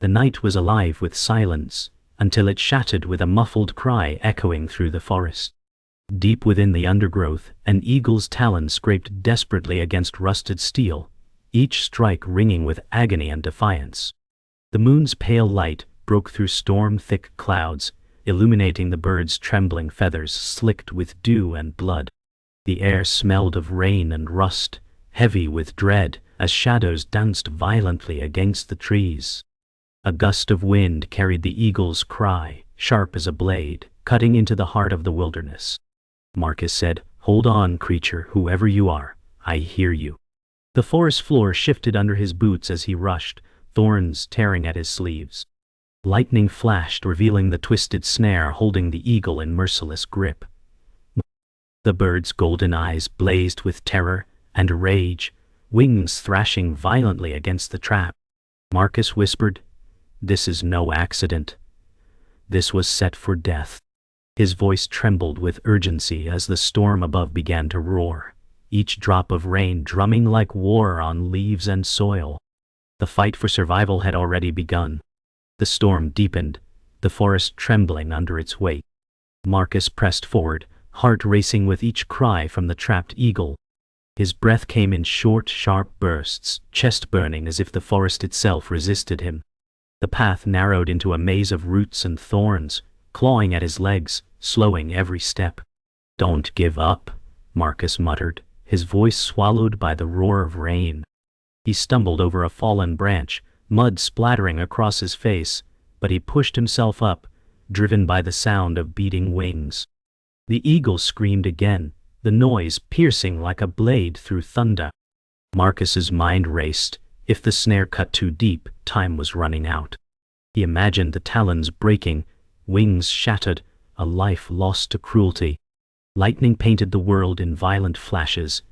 The night was alive with silence, until it shattered with a muffled cry echoing through the forest. Deep within the undergrowth, an eagle's talon scraped desperately against rusted steel, each strike ringing with agony and defiance. The moon's pale light broke through storm-thick clouds, illuminating the bird's trembling feathers slicked with dew and blood. The air smelled of rain and rust, heavy with dread, as shadows danced violently against the trees. A gust of wind carried the eagle's cry, sharp as a blade, cutting into the heart of the wilderness. Marcus said, "Hold on, creature, whoever you are, I hear you." The forest floor shifted under his boots as he rushed, thorns tearing at his sleeves. Lightning flashed, revealing the twisted snare holding the eagle in merciless grip. The bird's golden eyes blazed with terror and rage, wings thrashing violently against the trap. Marcus whispered, "This is no accident. This was set for death." His voice trembled with urgency as the storm above began to roar, each drop of rain drumming like war on leaves and soil. The fight for survival had already begun. The storm deepened, the forest trembling under its weight. Marcus pressed forward, heart racing with each cry from the trapped eagle. His breath came in short, sharp bursts, chest burning as if the forest itself resisted him. The path narrowed into a maze of roots and thorns, clawing at his legs, slowing every step. "Don't give up," Marcus muttered, his voice swallowed by the roar of rain. He stumbled over a fallen branch, mud splattering across his face, but he pushed himself up, driven by the sound of beating wings. The eagle screamed again, the noise piercing like a blade through thunder. Marcus's mind raced. If the snare cut too deep, time was running out. He imagined the talons breaking, wings shattered, a life lost to cruelty. Lightning painted the world in violent flashes,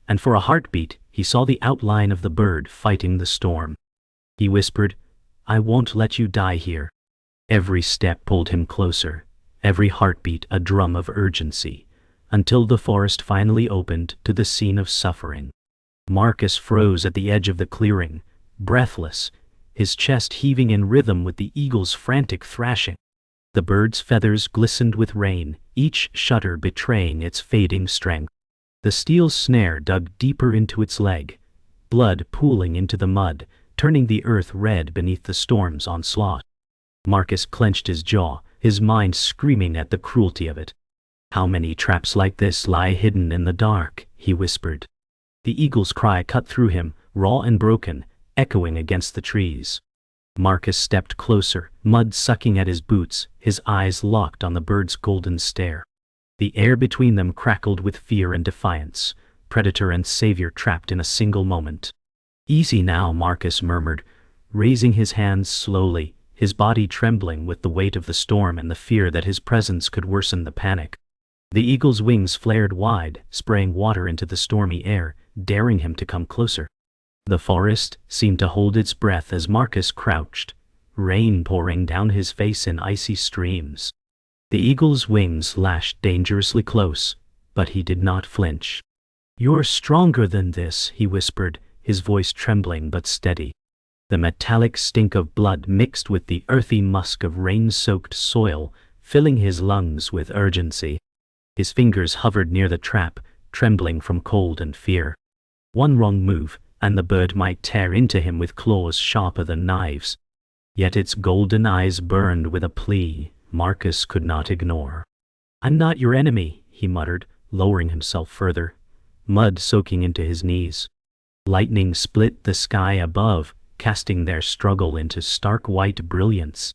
and for a heartbeat he saw the outline of the bird fighting the storm. He whispered, "I won't let you die here." Every step pulled him closer, every heartbeat a drum of urgency, until the forest finally opened to the scene of suffering. Marcus froze at the edge of the clearing, breathless, his chest heaving in rhythm with the eagle's frantic thrashing. The bird's feathers glistened with rain, each shudder betraying its fading strength. The steel snare dug deeper into its leg, blood pooling into the mud, turning the earth red beneath the storm's onslaught. Marcus clenched his jaw, his mind screaming at the cruelty of it. "How many traps like this lie hidden in the dark?" he whispered. The eagle's cry cut through him, raw and broken, echoing against the trees. Marcus stepped closer, mud sucking at his boots, his eyes locked on the bird's golden stare. The air between them crackled with fear and defiance, predator and savior trapped in a single moment. "Easy now," Marcus murmured, raising his hands slowly, his body trembling with the weight of the storm and the fear that his presence could worsen the panic. The eagle's wings flared wide, spraying water into the stormy air, daring him to come closer. The forest seemed to hold its breath as Marcus crouched, rain pouring down his face in icy streams. The eagle's wings lashed dangerously close, but he did not flinch. "You're stronger than this," he whispered, his voice trembling but steady. The metallic stink of blood mixed with the earthy musk of rain-soaked soil, filling his lungs with urgency. His fingers hovered near the trap, trembling from cold and fear. One wrong move, and the bird might tear into him with claws sharper than knives. Yet its golden eyes burned with a plea Marcus could not ignore. "I'm not your enemy," he muttered, lowering himself further, mud soaking into his knees. Lightning split the sky above, casting their struggle into stark white brilliance.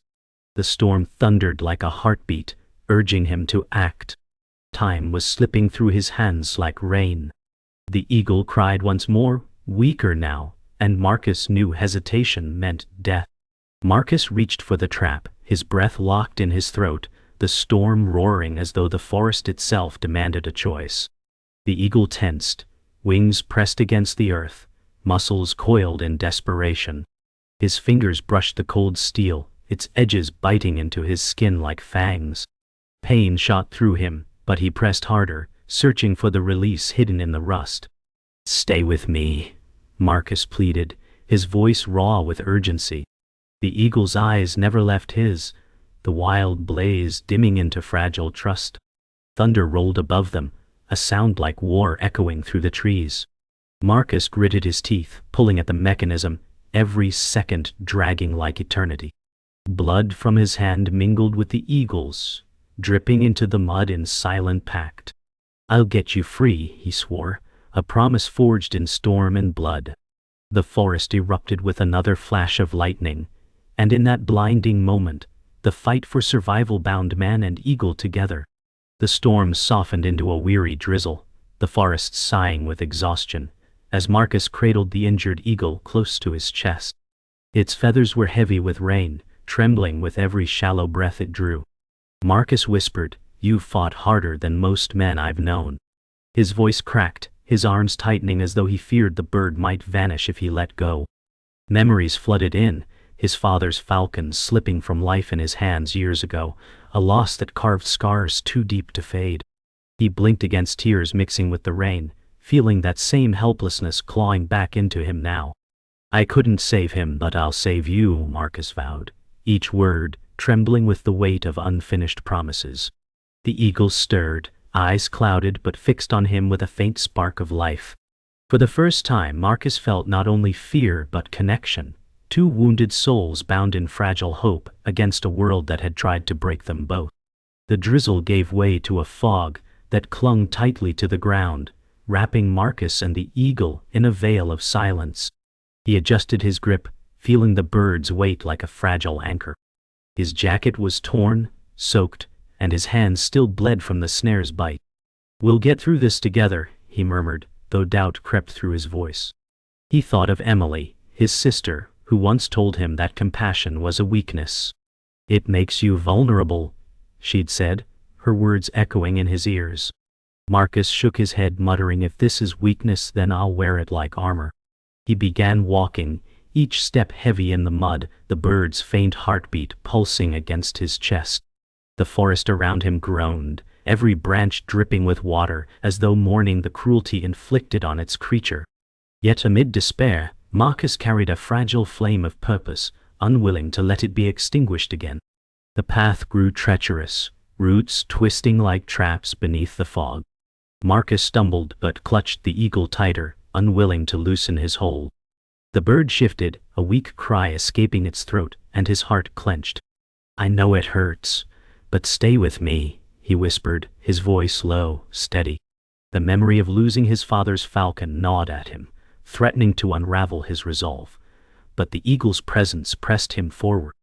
The storm thundered like a heartbeat, urging him to act. Time was slipping through his hands like rain. The eagle cried once more, weaker now, and Marcus knew hesitation meant death. Marcus reached for the trap, his breath locked in his throat, the storm roaring as though the forest itself demanded a choice. The eagle tensed, wings pressed against the earth, muscles coiled in desperation. His fingers brushed the cold steel, its edges biting into his skin like fangs. Pain shot through him, but he pressed harder, searching for the release hidden in the rust. "Stay with me," Marcus pleaded, his voice raw with urgency. The eagle's eyes never left his, the wild blaze dimming into fragile trust. Thunder rolled above them, a sound like war echoing through the trees. Marcus gritted his teeth, pulling at the mechanism, every second dragging like eternity. Blood from his hand mingled with the eagle's, dripping into the mud in silent pact. "I'll get you free," he swore, a promise forged in storm and blood. The forest erupted with another flash of lightning, and in that blinding moment, the fight for survival bound man and eagle together. The storm softened into a weary drizzle, the forest sighing with exhaustion, as Marcus cradled the injured eagle close to his chest. Its feathers were heavy with rain, trembling with every shallow breath it drew. Marcus whispered, "You've fought harder than most men I've known." His voice cracked, his arms tightening as though he feared the bird might vanish if he let go. Memories flooded in, his father's falcon slipping from life in his hands years ago, a loss that carved scars too deep to fade. He blinked against tears mixing with the rain, feeling that same helplessness clawing back into him now. "I couldn't save him, but I'll save you," Marcus vowed, each word trembling with the weight of unfinished promises. The eagle stirred, eyes clouded but fixed on him with a faint spark of life. For the first time Marcus felt not only fear but connection, two wounded souls bound in fragile hope against a world that had tried to break them both. The drizzle gave way to a fog that clung tightly to the ground, wrapping Marcus and the eagle in a veil of silence. He adjusted his grip, feeling the bird's weight like a fragile anchor. His jacket was torn, soaked, and his hands still bled from the snare's bite. "We'll get through this together," he murmured, though doubt crept through his voice. He thought of Emily, his sister, who once told him that compassion was a weakness. "It makes you vulnerable," she'd said, her words echoing in his ears. Marcus shook his head, muttering, "If this is weakness, then I'll wear it like armor." He began walking, each step heavy in the mud, the bird's faint heartbeat pulsing against his chest. The forest around him groaned, every branch dripping with water, as though mourning the cruelty inflicted on its creature. Yet amid despair, Marcus carried a fragile flame of purpose, unwilling to let it be extinguished again. The path grew treacherous, roots twisting like traps beneath the fog. Marcus stumbled but clutched the eagle tighter, unwilling to loosen his hold. The bird shifted, a weak cry escaping its throat, and his heart clenched. "I know it hurts, but stay with me," he whispered, his voice low, steady. The memory of losing his father's falcon gnawed at him, threatening to unravel his resolve. But the eagle's presence pressed him forward.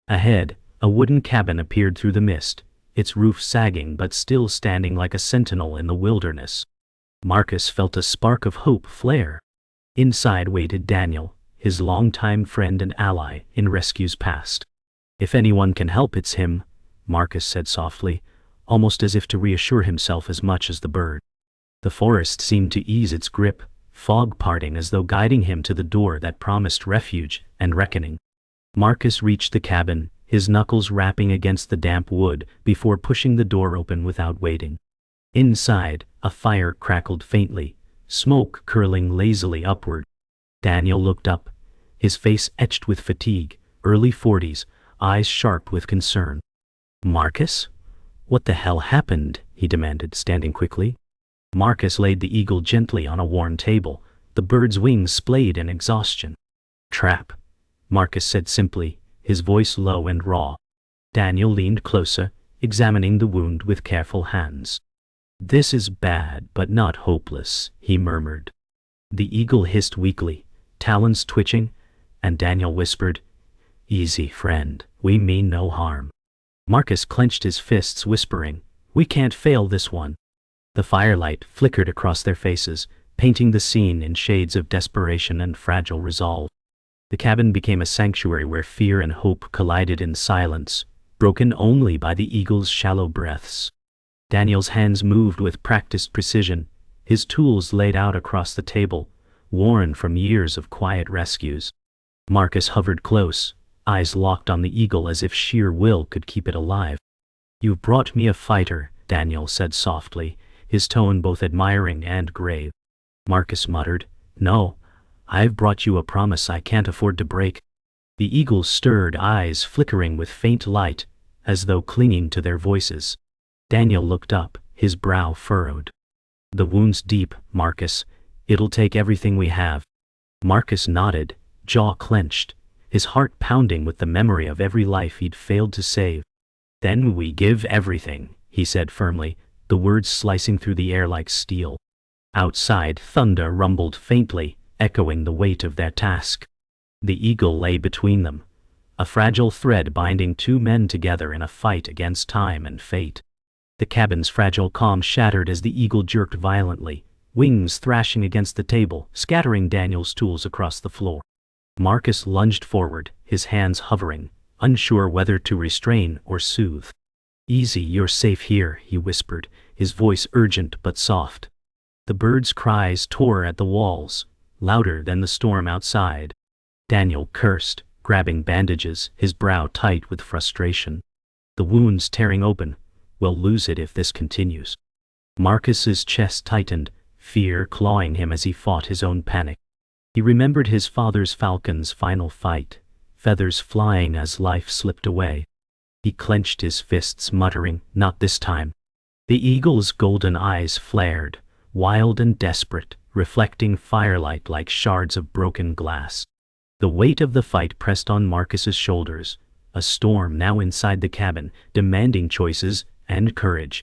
Ahead, a wooden cabin appeared through the mist, its roof sagging but still standing like a sentinel in the wilderness. Marcus felt a spark of hope flare. Inside waited Daniel, his longtime friend and ally in rescues past. "If anyone can help, it's him," Marcus said softly, almost as if to reassure himself as much as the bird. The forest seemed to ease its grip, fog parting as though guiding him to the door that promised refuge and reckoning. Marcus reached the cabin, his knuckles rapping against the damp wood before pushing the door open without waiting. Inside, a fire crackled faintly, smoke curling lazily upward. Daniel looked up, his face etched with fatigue, early 40s, eyes sharp with concern. "Marcus? What the hell happened?" he demanded, standing quickly. Marcus laid the eagle gently on a worn table, the bird's wings splayed in exhaustion. "Trap," Marcus said simply, his voice low and raw. Daniel leaned closer, examining the wound with careful hands. "This is bad, but not hopeless," he murmured. The eagle hissed weakly, talons twitching, and Daniel whispered, "Easy, friend, we mean no harm." Marcus clenched his fists, whispering, "We can't fail this one." The firelight flickered across their faces, painting the scene in shades of desperation and fragile resolve. The cabin became a sanctuary where fear and hope collided in silence, broken only by the eagle's shallow breaths. Daniel's hands moved with practiced precision, his tools laid out across the table, worn from years of quiet rescues. Marcus hovered close, eyes locked on the eagle as if sheer will could keep it alive. "You've brought me a fighter," Daniel said softly, his tone both admiring and grave. Marcus muttered, "No, I've brought you a promise I can't afford to break." The eagles stirred, eyes flickering with faint light, as though clinging to their voices. Daniel looked up, his brow furrowed. The wound's deep, Marcus. It'll take everything we have. Marcus nodded, jaw clenched, his heart pounding with the memory of every life he'd failed to save. Then we give everything, he said firmly, the words slicing through the air like steel. Outside, thunder rumbled faintly, echoing the weight of their task. The eagle lay between them, a fragile thread binding two men together in a fight against time and fate. The cabin's fragile calm shattered as the eagle jerked violently, wings thrashing against the table, scattering Daniel's tools across the floor. Marcus lunged forward, his hands hovering, unsure whether to restrain or soothe. "Easy, you're safe here," he whispered, his voice urgent but soft. The birds' cries tore at the walls, louder than the storm outside. Daniel cursed, grabbing bandages, his brow tight with frustration. The wound's tearing open. We'll lose it if this continues. Marcus's chest tightened, fear clawing him as he fought his own panic. He remembered his father's falcon's final fight, feathers flying as life slipped away. He clenched his fists, muttering, "Not this time." The eagle's golden eyes flared, wild and desperate, reflecting firelight like shards of broken glass. The weight of the fight pressed on Marcus's shoulders, a storm now inside the cabin, demanding choices and courage.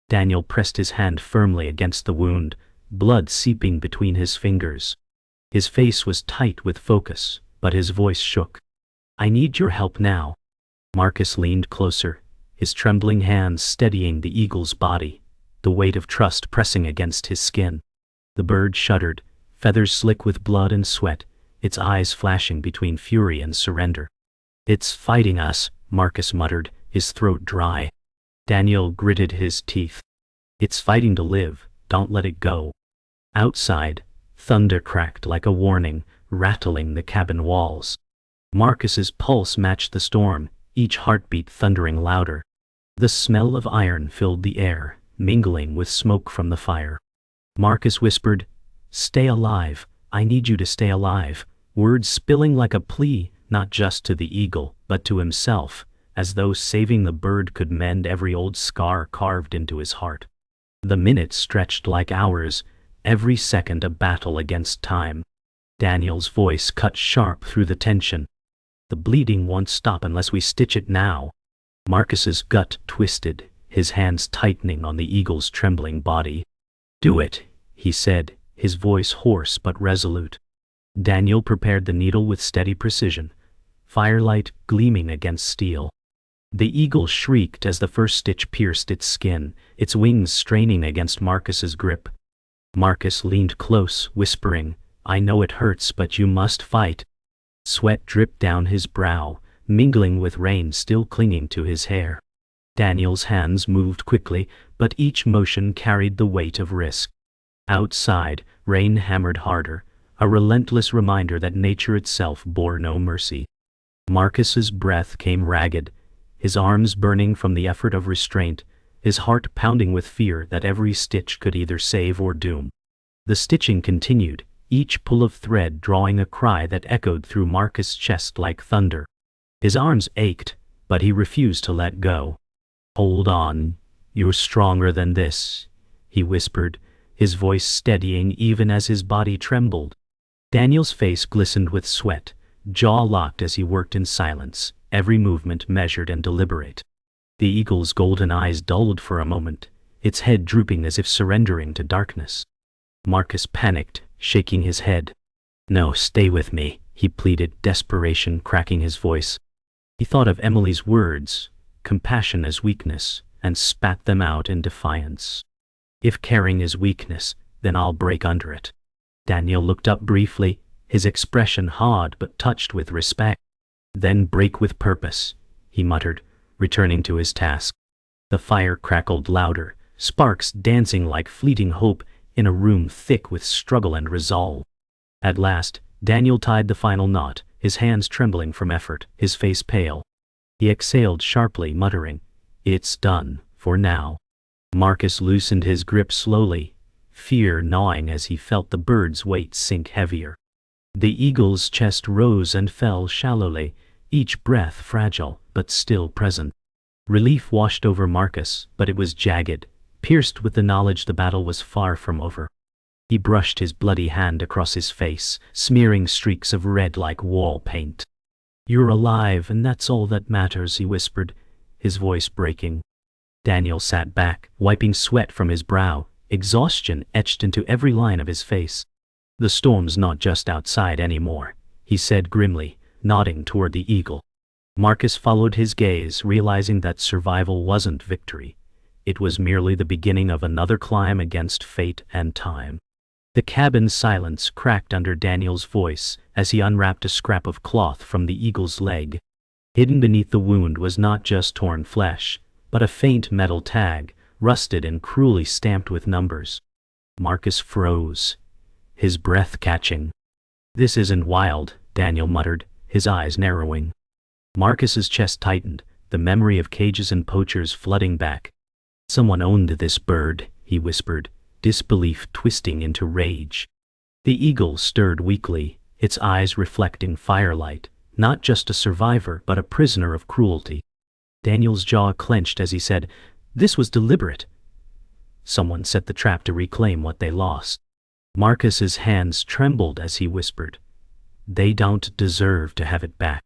Daniel pressed his hand firmly against the wound, blood seeping between his fingers. His face was tight with focus, but his voice shook. "I need your help now." Marcus leaned closer, his trembling hands steadying the eagle's body, the weight of trust pressing against his skin. The bird shuddered, feathers slick with blood and sweat, its eyes flashing between fury and surrender. "It's fighting us," Marcus muttered, his throat dry. Daniel gritted his teeth. "It's fighting to live, don't let it go." Outside, thunder cracked like a warning, rattling the cabin walls. Marcus's pulse matched the storm, each heartbeat thundering louder. The smell of iron filled the air, mingling with smoke from the fire. Marcus whispered, "Stay alive, I need you to stay alive," words spilling like a plea, not just to the eagle, but to himself, as though saving the bird could mend every old scar carved into his heart. The minutes stretched like hours, every second a battle against time. Daniel's voice cut sharp through the tension. "The bleeding won't stop unless we stitch it now." Marcus's gut twisted, his hands tightening on the eagle's trembling body. "Do it," he said, his voice hoarse but resolute. Daniel prepared the needle with steady precision, firelight gleaming against steel. The eagle shrieked as the first stitch pierced its skin, its wings straining against Marcus's grip. Marcus leaned close, whispering, "I know it hurts, but you must fight." Sweat dripped down his brow, mingling with rain still clinging to his hair. Daniel's hands moved quickly, but each motion carried the weight of risk. Outside, rain hammered harder, a relentless reminder that nature itself bore no mercy. Marcus's breath came ragged, his arms burning from the effort of restraint, his heart pounding with fear that every stitch could either save or doom. The stitching continued, each pull of thread drawing a cry that echoed through Marcus' chest like thunder. His arms ached, but he refused to let go. "Hold on, you're stronger than this," he whispered, his voice steadying even as his body trembled. Daniel's face glistened with sweat, jaw locked as he worked in silence, every movement measured and deliberate. The eagle's golden eyes dulled for a moment, its head drooping as if surrendering to darkness. Marcus panicked, shaking his head. "No, stay with me," he pleaded, desperation cracking his voice. He thought of Emily's words, compassion as weakness, and spat them out in defiance. "If caring is weakness, then I'll break under it." Daniel looked up briefly, his expression hard but touched with respect. "Then break with purpose," he muttered, returning to his task. The fire crackled louder, sparks dancing like fleeting hope in a room thick with struggle and resolve. At last, Daniel tied the final knot, his hands trembling from effort, his face pale. He exhaled sharply, muttering, "It's done, for now." Marcus loosened his grip slowly, fear gnawing as he felt the bird's weight sink heavier. The eagle's chest rose and fell shallowly, each breath fragile but still present. Relief washed over Marcus, but it was jagged, pierced with the knowledge the battle was far from over. He brushed his bloody hand across his face, smearing streaks of red like wall paint. "You're alive, and that's all that matters," he whispered, his voice breaking. Daniel sat back, wiping sweat from his brow, exhaustion etched into every line of his face. "The storm's not just outside anymore," he said grimly, nodding toward the eagle. Marcus followed his gaze, realizing that survival wasn't victory. It was merely the beginning of another climb against fate and time. The cabin's silence cracked under Daniel's voice as he unwrapped a scrap of cloth from the eagle's leg. Hidden beneath the wound was not just torn flesh, but a faint metal tag, rusted and cruelly stamped with numbers. Marcus froze, his breath catching. "This isn't wild," Daniel muttered, his eyes narrowing. Marcus's chest tightened, the memory of cages and poachers flooding back. "Someone owned this bird," he whispered, disbelief twisting into rage. The eagle stirred weakly, its eyes reflecting firelight, not just a survivor but a prisoner of cruelty. Daniel's jaw clenched as he said, "This was deliberate. Someone set the trap to reclaim what they lost." Marcus's hands trembled as he whispered, "They don't deserve to have it back."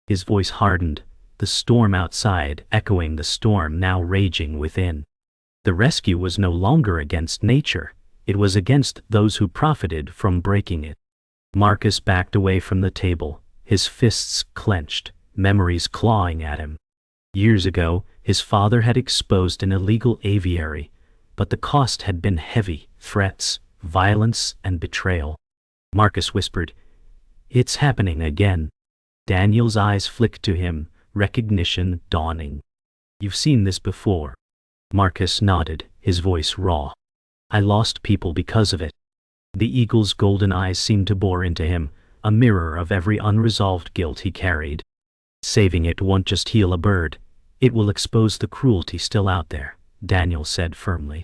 His voice hardened, the storm outside echoing the storm now raging within. The rescue was no longer against nature, it was against those who profited from breaking it. Marcus backed away from the table, his fists clenched, memories clawing at him. Years ago, his father had exposed an illegal aviary, but the cost had been heavy: threats, violence, and betrayal. Marcus whispered, "It's happening again." Daniel's eyes flicked to him, recognition dawning. "You've seen this before." Marcus nodded, his voice raw. "I lost people because of it." The eagle's golden eyes seemed to bore into him, a mirror of every unresolved guilt he carried. "Saving it won't just heal a bird, it will expose the cruelty still out there," Daniel said firmly.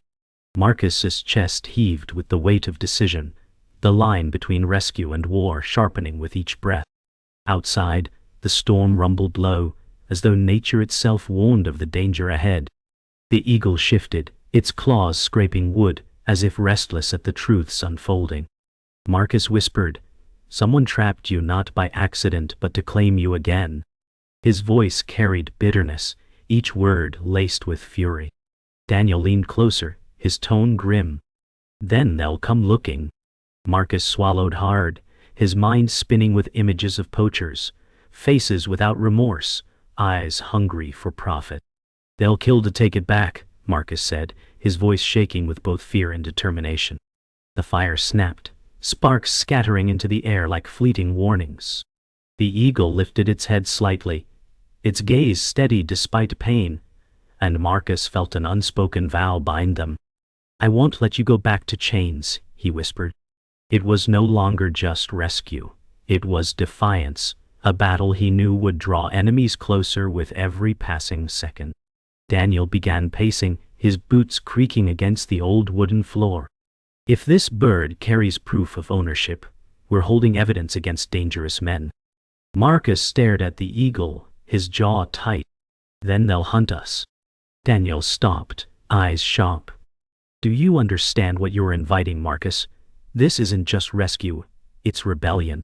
Marcus's chest heaved with the weight of decision, the line between rescue and war sharpening with each breath. Outside, the storm rumbled low, as though nature itself warned of the danger ahead. The eagle shifted, its claws scraping wood, as if restless at the truths unfolding. Marcus whispered, "Someone trapped you not by accident but to claim you again." His voice carried bitterness, each word laced with fury. Daniel leaned closer, his tone grim. "Then they'll come looking." Marcus swallowed hard, his mind spinning with images of poachers, faces without remorse, eyes hungry for profit. "They'll kill to take it back," Marcus said, his voice shaking with both fear and determination. The fire snapped, sparks scattering into the air like fleeting warnings. The eagle lifted its head slightly, its gaze steady despite pain, and Marcus felt an unspoken vow bind them. "I won't let you go back to chains," he whispered. It was no longer just rescue. It was defiance, a battle he knew would draw enemies closer with every passing second. Daniel began pacing, his boots creaking against the old wooden floor. "If this bird carries proof of ownership, we're holding evidence against dangerous men." Marcus stared at the eagle, his jaw tight. "Then they'll hunt us." Daniel stopped, eyes sharp. "Do you understand what you're inviting, Marcus? This isn't just rescue, it's rebellion."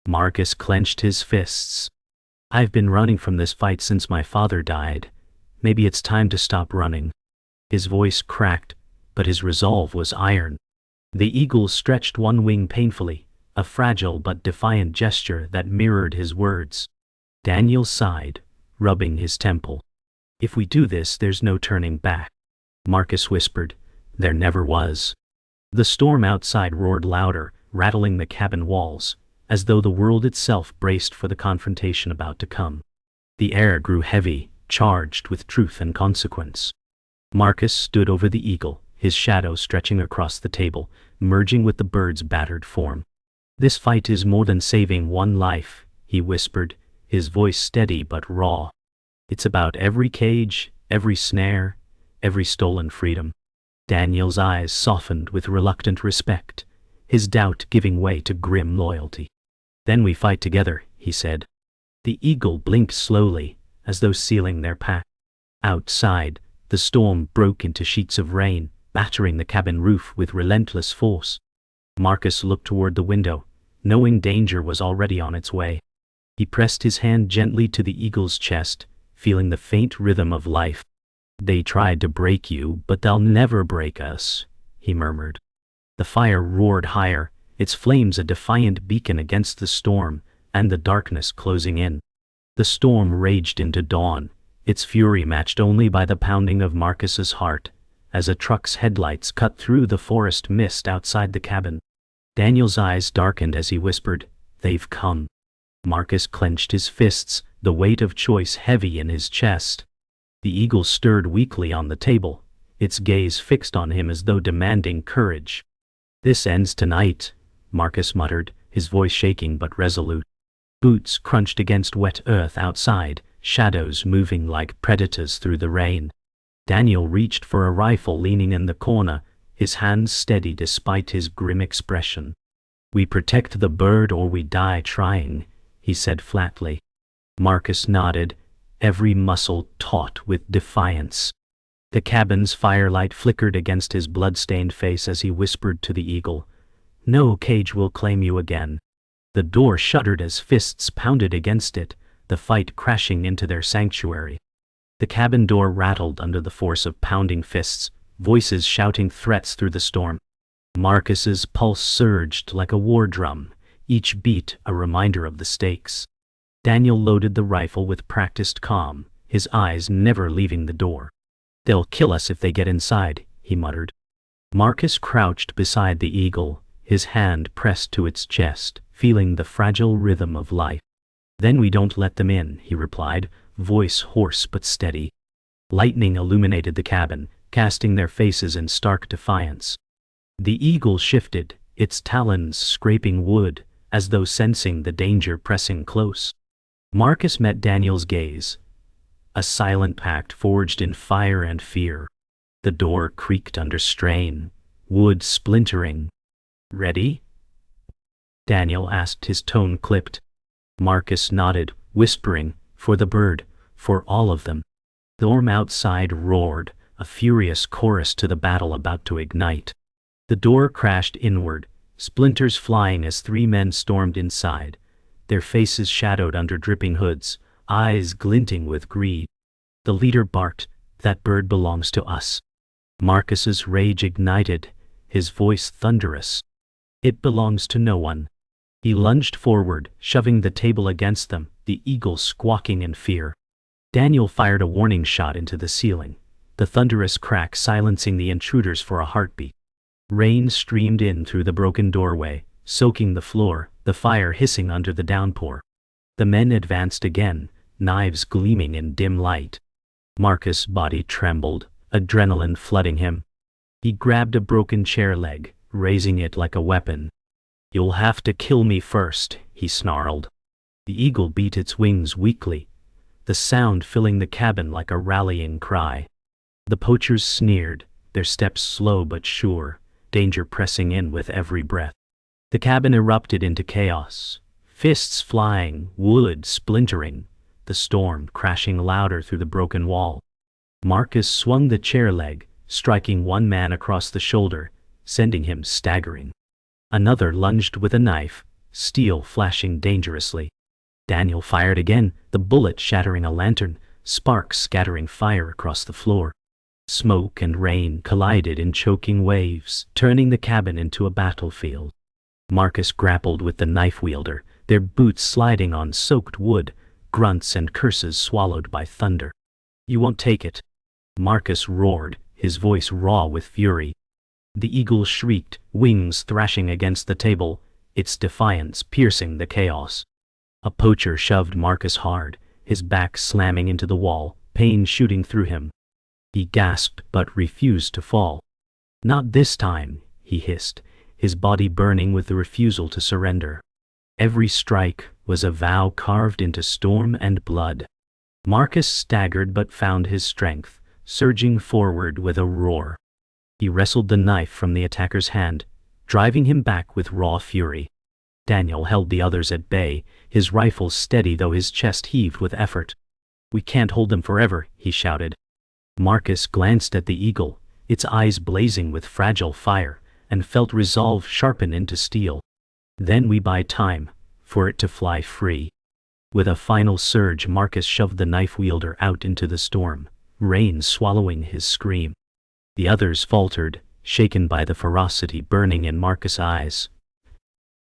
Marcus clenched his fists. "I've been running from this fight since my father died. Maybe it's time to stop running." His voice cracked, but his resolve was iron. The eagle stretched one wing painfully, a fragile but defiant gesture that mirrored his words. Daniel sighed, rubbing his temple. "If we do this, there's no turning back." Marcus whispered, "There never was." The storm outside roared louder, rattling the cabin walls, as though the world itself braced for the confrontation about to come. The air grew heavy, charged with truth and consequence. Marcus stood over the eagle, his shadow stretching across the table, merging with the bird's battered form. "This fight is more than saving one life," he whispered, his voice steady but raw. "It's about every cage, every snare, every stolen freedom." Daniel's eyes softened with reluctant respect, his doubt giving way to grim loyalty. Then we fight together, he said. The eagle blinked slowly, as though sealing their pact. Outside, the storm broke into sheets of rain, battering the cabin roof with relentless force. Marcus looked toward the window, knowing danger was already on its way. He pressed his hand gently to the eagle's chest, feeling the faint rhythm of life. They tried to break you, but they'll never break us, he murmured. The fire roared higher, its flames a defiant beacon against the storm and the darkness closing in. The storm raged into dawn, its fury matched only by the pounding of Marcus's heart, as a truck's headlights cut through the forest mist outside the cabin. Daniel's eyes darkened as he whispered, "They've come." Marcus clenched his fists, the weight of choice heavy in his chest. The eagle stirred weakly on the table, its gaze fixed on him as though demanding courage. "This ends tonight," Marcus muttered, his voice shaking but resolute. Boots crunched against wet earth outside, shadows moving like predators through the rain. Daniel reached for a rifle leaning in the corner, his hands steady despite his grim expression. "We protect the bird or we die trying," he said flatly. Marcus nodded, every muscle taut with defiance. The cabin's firelight flickered against his blood-stained face as he whispered to the eagle, "No cage will claim you again." The door shuddered as fists pounded against it, the fight crashing into their sanctuary. The cabin door rattled under the force of pounding fists, voices shouting threats through the storm. Marcus's pulse surged like a war drum, each beat a reminder of the stakes. Daniel loaded the rifle with practiced calm, his eyes never leaving the door. "They'll kill us if they get inside," he muttered. Marcus crouched beside the eagle, his hand pressed to its chest, feeling the fragile rhythm of life. "Then we don't let them in," he replied, voice hoarse but steady. Lightning illuminated the cabin, casting their faces in stark defiance. The eagle shifted, its talons scraping wood, as though sensing the danger pressing close. Marcus met Daniel's gaze, a silent pact forged in fire and fear. The door creaked under strain, wood splintering. "Ready?" Daniel asked, his tone clipped. Marcus nodded, whispering, "For the bird, for all of them." The storm outside roared, a furious chorus to the battle about to ignite. The door crashed inward, splinters flying as three men stormed inside, their faces shadowed under dripping hoods, eyes glinting with greed. The leader barked, "That bird belongs to us." Marcus's rage ignited, his voice thunderous. "It belongs to no one." He lunged forward, shoving the table against them, the eagle squawking in fear. Daniel fired a warning shot into the ceiling, the thunderous crack silencing the intruders for a heartbeat. Rain streamed in through the broken doorway, soaking the floor, the fire hissing under the downpour. The men advanced again, knives gleaming in dim light. Marcus' body trembled, adrenaline flooding him. He grabbed a broken chair leg, raising it like a weapon. "You'll have to kill me first," he snarled. The eagle beat its wings weakly, the sound filling the cabin like a rallying cry. The poachers sneered, their steps slow but sure, danger pressing in with every breath. The cabin erupted into chaos, fists flying, wood splintering, the storm crashing louder through the broken wall. Marcus swung the chair leg, striking one man across the shoulder, sending him staggering. Another lunged with a knife, steel flashing dangerously. Daniel fired again, the bullet shattering a lantern, sparks scattering fire across the floor. Smoke and rain collided in choking waves, turning the cabin into a battlefield. Marcus grappled with the knife wielder, their boots sliding on soaked wood, grunts and curses swallowed by thunder. "You won't take it," Marcus roared, his voice raw with fury. The eagle shrieked, wings thrashing against the table, its defiance piercing the chaos. A poacher shoved Marcus hard, his back slamming into the wall, pain shooting through him. He gasped but refused to fall. "Not this time," he hissed, his body burning with the refusal to surrender. Every strike was a vow carved into storm and blood. Marcus staggered but found his strength, surging forward with a roar. He wrestled the knife from the attacker's hand, driving him back with raw fury. Daniel held the others at bay, his rifle steady though his chest heaved with effort. "We can't hold them forever," he shouted. Marcus glanced at the eagle, its eyes blazing with fragile fire, and felt resolve sharpen into steel. "Then we buy time, for it to fly free." With a final surge, Marcus shoved the knife-wielder out into the storm, rain swallowing his scream. The others faltered, shaken by the ferocity burning in Marcus' eyes.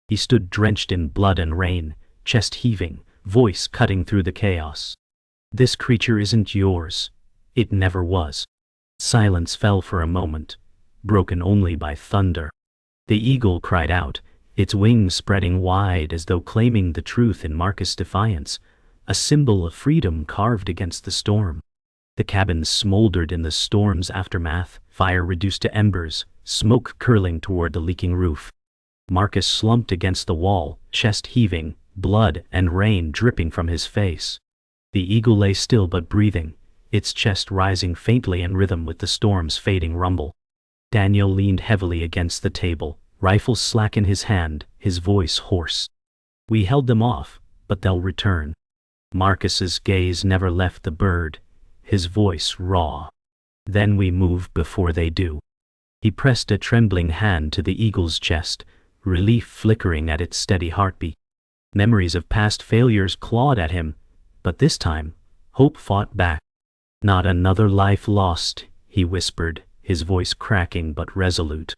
He stood drenched in blood and rain, chest heaving, voice cutting through the chaos. "This creature isn't yours. It never was." Silence fell for a moment, broken only by thunder. The eagle cried out, its wings spreading wide as though claiming the truth in Marcus' defiance, a symbol of freedom carved against the storm. The cabin smoldered in the storm's aftermath, fire reduced to embers, smoke curling toward the leaking roof. Marcus slumped against the wall, chest heaving, blood and rain dripping from his face. The eagle lay still but breathing, its chest rising faintly in rhythm with the storm's fading rumble. Daniel leaned heavily against the table, rifle slack in his hand, his voice hoarse. "We held them off, but they'll return." Marcus's gaze never left the bird, his voice raw. "Then we move before they do." He pressed a trembling hand to the eagle's chest, relief flickering at its steady heartbeat. Memories of past failures clawed at him, but this time, hope fought back. "Not another life lost," he whispered, his voice cracking but resolute.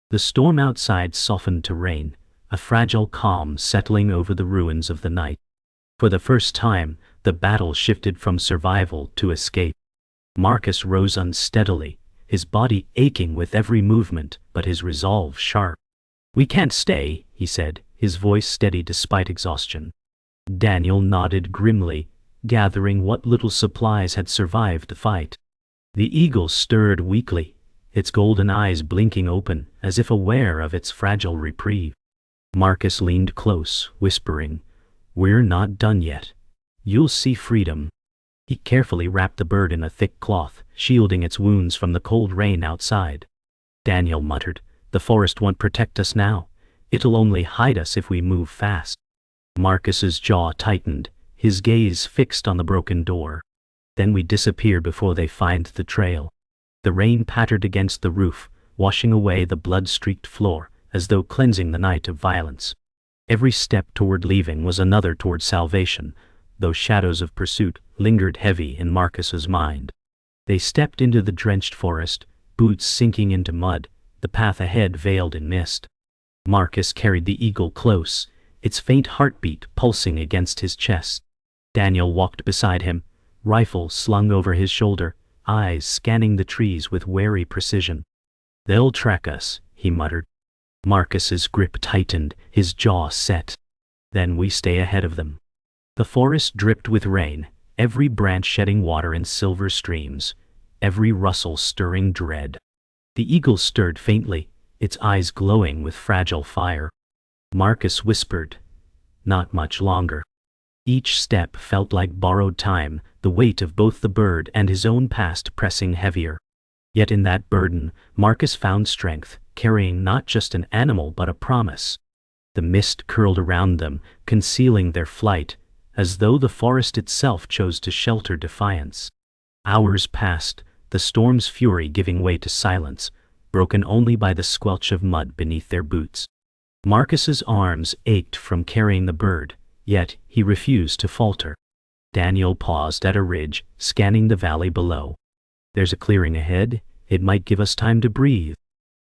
The storm outside softened to rain, a fragile calm settling over the ruins of the night. For the first time, the battle shifted from survival to escape. Marcus rose unsteadily, his body aching with every movement, but his resolve sharp. "We can't stay," he said, his voice steady despite exhaustion. Daniel nodded grimly, gathering what little supplies had survived the fight. The eagle stirred weakly, its golden eyes blinking open, as if aware of its fragile reprieve. Marcus leaned close, whispering, "We're not done yet. You'll see freedom." He carefully wrapped the bird in a thick cloth, shielding its wounds from the cold rain outside. Daniel muttered, "The forest won't protect us now. It'll only hide us if we move fast." Marcus's jaw tightened, his gaze fixed on the broken door. "Then we disappear before they find the trail." The rain pattered against the roof, washing away the blood-streaked floor, as though cleansing the night of violence. Every step toward leaving was another toward salvation, though shadows of pursuit lingered heavy in Marcus's mind. They stepped into the drenched forest, boots sinking into mud, the path ahead veiled in mist. Marcus carried the eagle close, its faint heartbeat pulsing against his chest. Daniel walked beside him, rifle slung over his shoulder, eyes scanning the trees with wary precision. "They'll track us," he muttered. Marcus's grip tightened, his jaw set. "Then we stay ahead of them." The forest dripped with rain, every branch shedding water in silver streams, every rustle stirring dread. The eagle stirred faintly, its eyes glowing with fragile fire. Marcus whispered, "Not much longer." Each step felt like borrowed time, the weight of both the bird and his own past pressing heavier. Yet in that burden, Marcus found strength, carrying not just an animal but a promise. The mist curled around them, concealing their flight, as though the forest itself chose to shelter defiance. Hours passed, the storm's fury giving way to silence, broken only by the squelch of mud beneath their boots. Marcus's arms ached from carrying the bird, yet he refused to falter. Daniel paused at a ridge, scanning the valley below. "There's a clearing ahead, it might give us time to breathe."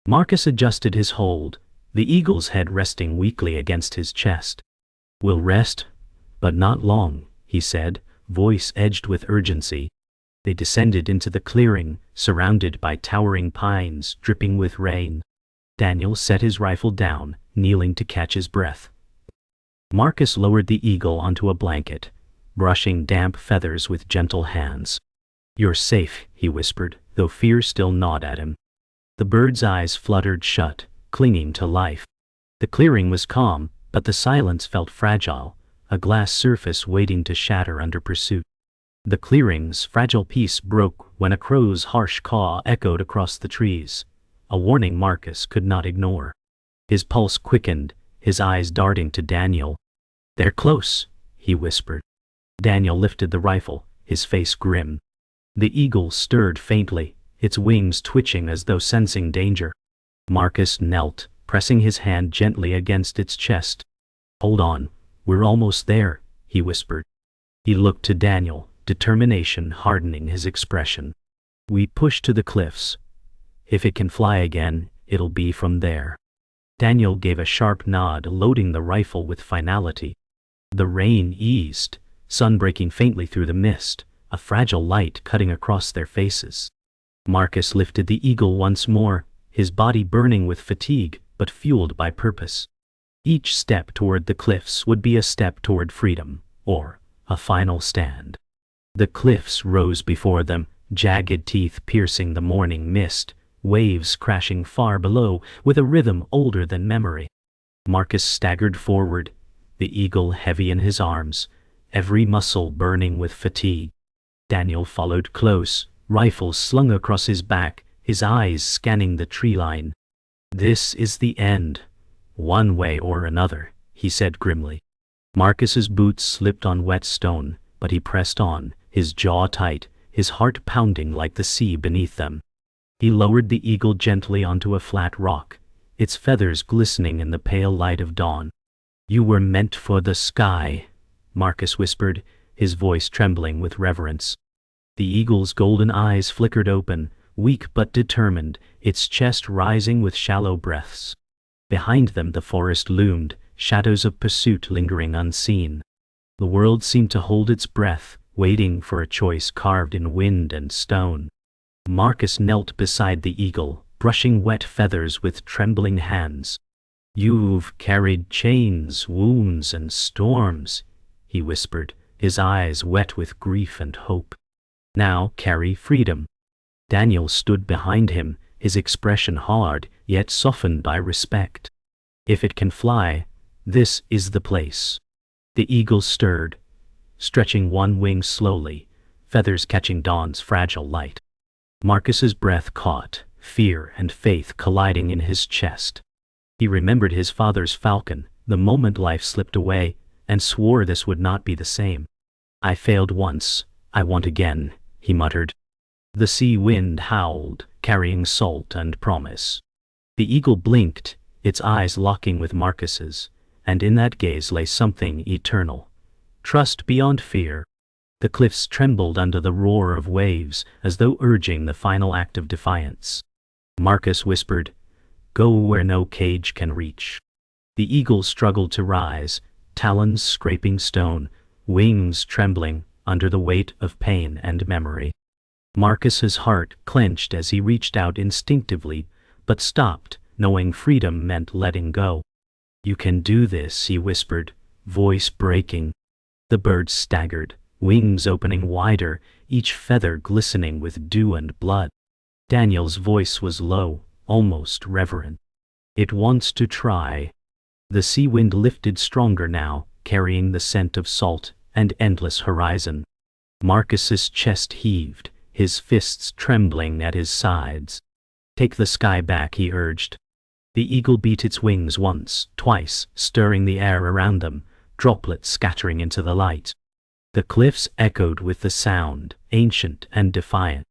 Marcus adjusted his hold, the eagle's head resting weakly against his chest. "We'll rest, but not long," he said, voice edged with urgency. They descended into the clearing, surrounded by towering pines dripping with rain. Daniel set his rifle down, kneeling to catch his breath. Marcus lowered the eagle onto a blanket, brushing damp feathers with gentle hands. "You're safe," he whispered, though fear still gnawed at him. The bird's eyes fluttered shut, clinging to life. The clearing was calm, but the silence felt fragile, a glass surface waiting to shatter under pursuit. The clearing's fragile peace broke when a crow's harsh caw echoed across the trees, a warning Marcus could not ignore. His pulse quickened, his eyes darting to Daniel. "They're close," he whispered. Daniel lifted the rifle, his face grim. The eagle stirred faintly, its wings twitching as though sensing danger. Marcus knelt, pressing his hand gently against its chest. "Hold on, we're almost there," he whispered. He looked to Daniel, determination hardening his expression. "We push to the cliffs. If it can fly again, it'll be from there." Daniel gave a sharp nod, loading the rifle with finality. The rain eased, sun breaking faintly through the mist, a fragile light cutting across their faces. Marcus lifted the eagle once more, his body burning with fatigue but fueled by purpose. Each step toward the cliffs would be a step toward freedom, or a final stand. The cliffs rose before them, jagged teeth piercing the morning mist, waves crashing far below with a rhythm older than memory. Marcus staggered forward, the eagle heavy in his arms, every muscle burning with fatigue. Daniel followed close, rifle slung across his back, his eyes scanning the tree line. "This is the end, one way or another," he said grimly. Marcus's boots slipped on wet stone, but he pressed on, his jaw tight, his heart pounding like the sea beneath them. He lowered the eagle gently onto a flat rock, its feathers glistening in the pale light of dawn. "You were meant for the sky," Marcus whispered, his voice trembling with reverence. The eagle's golden eyes flickered open, weak but determined, its chest rising with shallow breaths. Behind them the forest loomed, shadows of pursuit lingering unseen. The world seemed to hold its breath, waiting for a choice carved in wind and stone. Marcus knelt beside the eagle, brushing wet feathers with trembling hands. "You've carried chains, wounds, and storms," he whispered, his eyes wet with grief and hope. "Now carry freedom." Daniel stood behind him, his expression hard, yet softened by respect. "If it can fly, this is the place." The eagle stirred, stretching one wing slowly, feathers catching dawn's fragile light. Marcus's breath caught, fear and faith colliding in his chest. He remembered his father's falcon, the moment life slipped away, and swore this would not be the same. "I failed once, I want again," he muttered. The sea wind howled, carrying salt and promise. The eagle blinked, its eyes locking with Marcus's, and in that gaze lay something eternal. Trust beyond fear. The cliffs trembled under the roar of waves, as though urging the final act of defiance. Marcus whispered, "Go where no cage can reach." The eagle struggled to rise, talons scraping stone, wings trembling under the weight of pain and memory. Marcus's heart clenched as he reached out instinctively, but stopped, knowing freedom meant letting go. "You can do this," he whispered, voice breaking. The bird staggered, wings opening wider, each feather glistening with dew and blood. Daniel's voice was low, almost reverent. "It wants to try." The sea wind lifted stronger now, carrying the scent of salt and endless horizon. Marcus's chest heaved, his fists trembling at his sides. "Take the sky back," he urged. The eagle beat its wings once, twice, stirring the air around them, droplets scattering into the light. The cliffs echoed with the sound, ancient and defiant.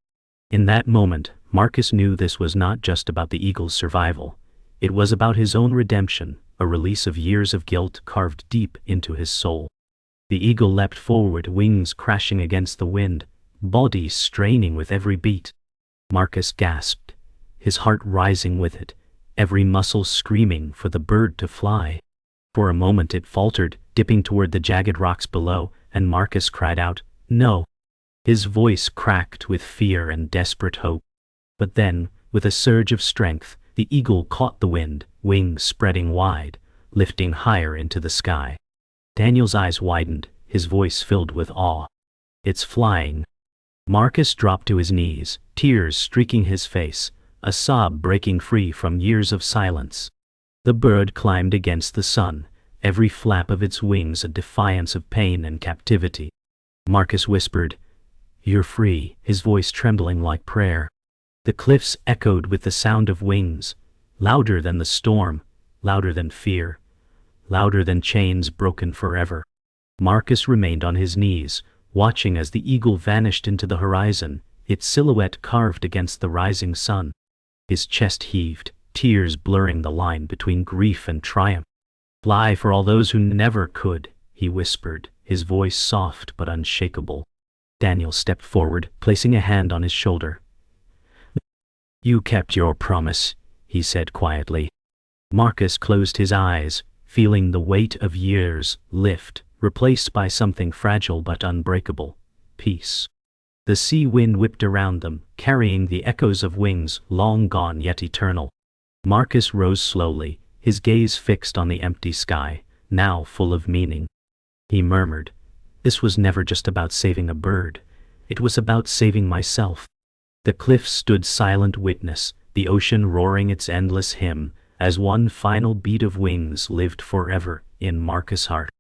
In that moment, Marcus knew this was not just about the eagle's survival. It was about his own redemption, a release of years of guilt carved deep into his soul. The eagle leapt forward, wings crashing against the wind, body straining with every beat. Marcus gasped, his heart rising with it, every muscle screaming for the bird to fly. For a moment it faltered, dipping toward the jagged rocks below, and Marcus cried out, "No!" His voice cracked with fear and desperate hope. But then, with a surge of strength, the eagle caught the wind, wings spreading wide, lifting higher into the sky. Daniel's eyes widened, his voice filled with awe. "It's flying." Marcus dropped to his knees, tears streaking his face, a sob breaking free from years of silence. The bird climbed against the sun, every flap of its wings a defiance of pain and captivity. Marcus whispered, "You're free," his voice trembling like prayer. The cliffs echoed with the sound of wings, louder than the storm, louder than fear. louder than chains broken forever. Marcus remained on his knees, watching as the eagle vanished into the horizon, its silhouette carved against the rising sun. His chest heaved, tears blurring the line between grief and triumph. "Fly for all those who never could," he whispered, his voice soft but unshakable. Daniel stepped forward, placing a hand on his shoulder. "You kept your promise," he said quietly. Marcus closed his eyes, feeling the weight of years lift, replaced by something fragile but unbreakable: peace. The sea wind whipped around them, carrying the echoes of wings long gone yet eternal. Marcus rose slowly, his gaze fixed on the empty sky, now full of meaning. He murmured, "This was never just about saving a bird. It was about saving myself." The cliffs stood silent witness, the ocean roaring its endless hymn, as one final beat of wings lived forever in Marcus' heart.